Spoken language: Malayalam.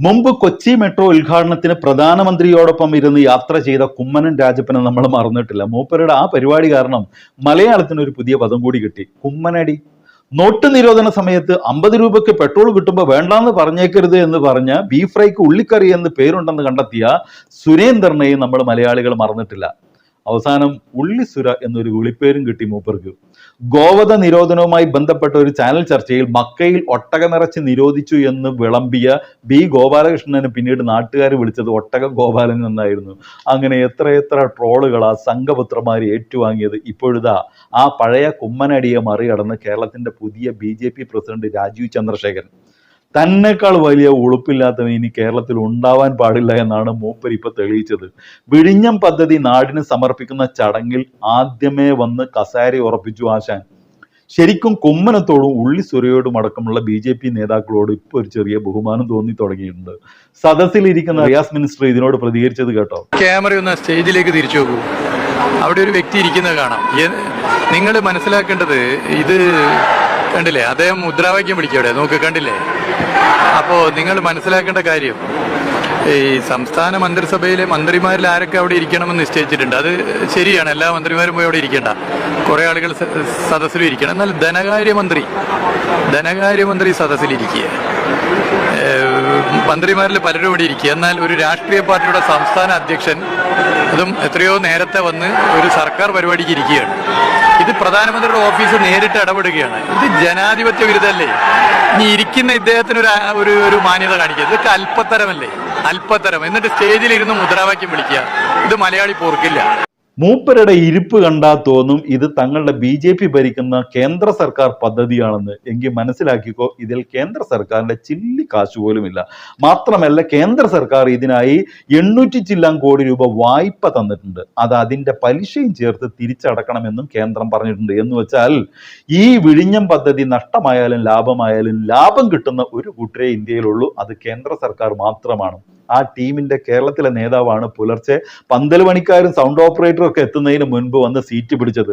മുമ്പ് കൊച്ചി മെട്രോ ഉദ്ഘാടനത്തിന് പ്രധാനമന്ത്രിയോടൊപ്പം ഇരുന്ന് യാത്ര ചെയ്ത കുമ്മനം രാജപ്പനെ നമ്മൾ മറന്നിട്ടില്ല. മൂപ്പരുടെ ആ പരിപാടി കാരണം മലയാളത്തിന് ഒരു പുതിയ പദം കൂടി കിട്ടി, കുമ്മനടി. നോട്ട് നിരോധന സമയത്ത് 50 രൂപയ്ക്ക് പെട്രോൾ കിട്ടുമ്പോൾ വേണ്ടാന്ന് പറഞ്ഞേക്കരുത് എന്ന് പറഞ്ഞ ബീഫ് ഫ്രൈക്ക് ഉള്ളിക്കറി എന്ന് പേരുണ്ടെന്ന് കണ്ടെത്തിയ സുരേന്ദ്രനെയും നമ്മൾ മലയാളികൾ മറന്നിട്ടില്ല. അവസാനം ഉള്ളിസുര എന്നൊരു വിളിപ്പേരും കിട്ടി മൂപ്പർക്ക്. ഗോവധ നിരോധനവുമായി ബന്ധപ്പെട്ട ഒരു ചാനൽ ചർച്ചയിൽ മക്കയിൽ ഒട്ടക നിറച്ച് നിരോധിച്ചു എന്ന് വിളമ്പിയ ബി ഗോപാലകൃഷ്ണന് പിന്നീട് നാട്ടുകാർ വിളിച്ചത് ഒട്ടക ഗോപാലൻ എന്നായിരുന്നു. അങ്ങനെ എത്ര ട്രോളുകളാ സംഘപുത്രന്മാർ ഏറ്റുവാങ്ങിയത്. ഇപ്പോഴിതാ ആ പഴയ കുമ്മനടിയെ മറികടന്ന് കേരളത്തിന്റെ പുതിയ BJP പ്രസിഡന്റ് രാജീവ് ചന്ദ്രശേഖരൻ. തന്നെക്കാൾ വലിയ ഉളുപ്പില്ലാത്തവൻ ഇനി കേരളത്തിൽ ഉണ്ടാവാൻ പാടില്ല എന്നാണ് മൂപ്പർ ഇപ്പൊ തെളിയിച്ചത്. വിഴിഞ്ഞം പദ്ധതി നാടിന് സമർപ്പിക്കുന്ന ചടങ്ങിൽ ആദ്യമേ വന്ന് കസേര ഉറപ്പിച്ചു ആശാൻ. ശരിക്കും കുമ്മനത്തോടും ഉള്ളിസുരയോടും അടക്കമുള്ള BJP നേതാക്കളോട് ഇപ്പൊ ഒരു ചെറിയ ബഹുമാനം തോന്നി തുടങ്ങിയിട്ടുണ്ട്. സദസ്സിലിരിക്കുന്ന റിയാസ് മിനിസ്റ്റർ ഇതിനോട് പ്രതികരിച്ചത് കേട്ടോ. ക്യാമറ ഒന്ന് സ്റ്റേജിലേക്ക് തിരിച്ചു നോക്കൂ, അവിടെ ഒരു വ്യക്തി ഇരിക്കുന്നത് കാണാം. നിങ്ങൾ മനസ്സിലാക്കേണ്ടത്, ഇത് കണ്ടില്ലേ, അദ്ദേഹം മുദ്രാവാക്യം വിളിക്കും അവിടെ, നോക്ക്, കണ്ടില്ലേ? അപ്പോൾ നിങ്ങൾ മനസ്സിലാക്കേണ്ട കാര്യം, ഈ സംസ്ഥാന മന്ത്രിസഭയിലെ മന്ത്രിമാരിൽ ആരൊക്കെ അവിടെ ഇരിക്കണമെന്ന് നിശ്ചയിച്ചിട്ടുണ്ട്. അത് ശരിയാണ്, എല്ലാ മന്ത്രിമാരും പോയി അവിടെ ഇരിക്കേണ്ട, കുറേ ആളുകൾ സദസ്സിലും ഇരിക്കണം. എന്നാൽ ധനകാര്യമന്ത്രി സദസ്സിലിരിക്കുക, മന്ത്രിമാരിൽ പലരും ഇവിടെ ഇരിക്കുക. എന്നാൽ ഒരു രാഷ്ട്രീയ പാർട്ടിയുടെ സംസ്ഥാന അധ്യക്ഷൻ, അതും എത്രയോ നേരത്തെ വന്ന് ഒരു സർക്കാർ പരിപാടിക്ക് ഇരിക്കുകയാണ്. ഇത് പ്രധാനമന്ത്രിയുടെ ഓഫീസ് നേരിട്ട് ഇടപെടുകയാണ്. ഇത് ജനാധിപത്യ വിരുദ്ധല്ലേ? ഇനി ഇരിക്കുന്ന ഇദ്ദേഹത്തിന് ഒരു മാന്യത കാണിക്കുക. ഇതൊക്കെ അല്പത്തരം. എന്നിട്ട് സ്റ്റേജിലിരുന്ന് മുദ്രാവാക്യം വിളിക്കുക. ഇത് മലയാളി പോർക്കില്ല. മൂപ്പരുടെ ഇരിപ്പ് കണ്ടാൽ തോന്നും ഇത് തങ്ങളുടെ BJP ഭരിക്കുന്ന കേന്ദ്ര സർക്കാർ പദ്ധതിയാണെന്ന്. എങ്കിൽ മനസ്സിലാക്കിക്കോ, ഇതിൽ കേന്ദ്ര സർക്കാരിന്റെ ചില്ലി കാശ് പോലുമില്ല. മാത്രമല്ല, കേന്ദ്ര സർക്കാർ ഇതിനായി 800 ചില്ലാൻ കോടി രൂപ വായ്പ തന്നിട്ടുണ്ട്. അത് അതിന്റെ പലിശയും ചേർത്ത് തിരിച്ചടക്കണമെന്നും കേന്ദ്രം പറഞ്ഞിട്ടുണ്ട്. എന്ന് വെച്ചാൽ ഈ വിഴിഞ്ഞം പദ്ധതി നഷ്ടമായാലും ലാഭമായാലും ലാഭം കിട്ടുന്ന ഒരു കൂട്ടരേ ഇന്ത്യയിലുള്ളൂ, അത് കേന്ദ്ര സർക്കാർ മാത്രമാണ്. ആ ടീമിന്റെ കേരളത്തിലെ നേതാവാണ് പുലർച്ചെ 12 മണിക്കാരും സൗണ്ട് ഓപ്പറേറ്ററും ഒക്കെ എത്തുന്നതിന് മുൻപ് വന്ന് സീറ്റ് പിടിച്ചത്.